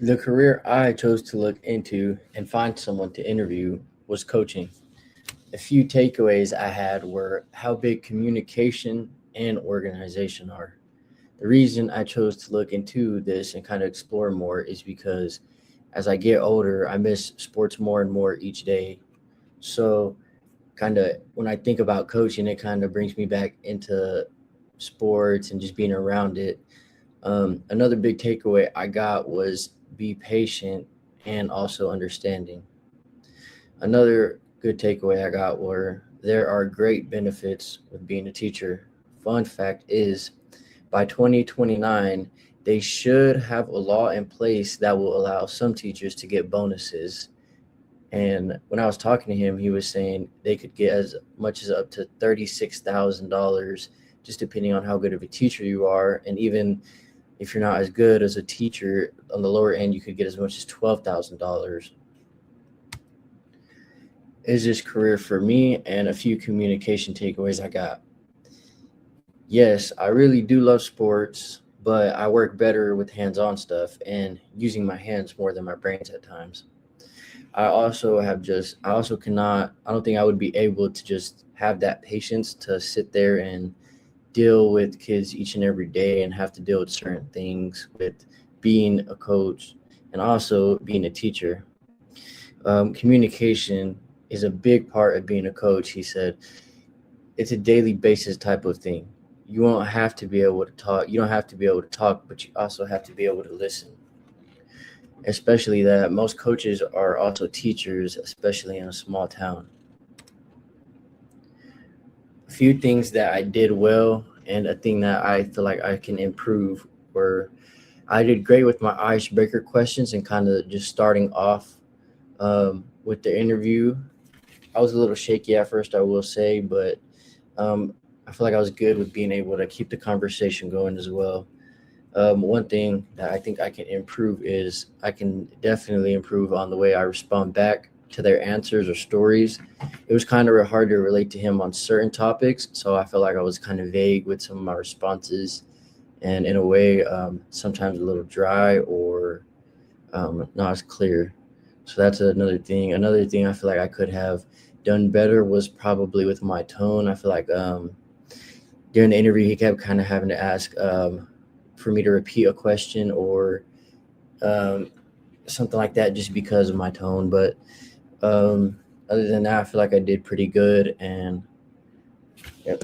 The career I chose to look into and find someone to interview was coaching. A few takeaways I had were how big communication and organization are. The reason I chose to look into this and kind of explore more is because as I get older, I miss sports more and more each day. So, kind of when I think about coaching, it kind of brings me back into sports and just being around it. Another big takeaway I got was be patient and also understanding. Another good takeaway I got were there are great benefits with being a teacher. Fun fact is, by 2029, they should have a law in place that will allow some teachers to get bonuses. And when I was talking to him, he was saying they could get as much as up to $36,000, just depending on how good of a teacher you are. And even if you're not as good as a teacher, on the lower end, you could get as much as $12,000. Is this career for me? And a few communication takeaways I got. Yes, I really do love sports, but I work better with hands on stuff and using my hands more than my brains at times. I also cannot, I don't think I would be able to just have that patience to sit there and deal with kids each and every day and have to deal with certain things with being a coach and also being a teacher. Communication is a big part of being a coach. He said it's a daily basis type of thing. You won't have to be able to talk. You don't have to be able to talk, but you also have to be able to listen. Especially that most coaches are also teachers, especially in a small town. A few things that I did well and a thing that I feel like I can improve were I did great with my icebreaker questions and kind of just starting off with the interview. I was a little shaky at first, I will say, but I feel like I was good with being able to keep the conversation going as well. One thing that I think I can improve is I can definitely improve on the way I respond back to their answers or stories. It was kind of hard to relate to him on certain topics, so I felt like I was kind of vague with some of my responses, and in a way, sometimes a little dry or not as clear. So that's another thing. Another thing I feel like I could have done better was probably with my tone. I feel like during the interview, he kept kind of having to ask for me to repeat a question or um, something like that just because of my tone. But um, other than that, I feel like I did pretty good. And yeah.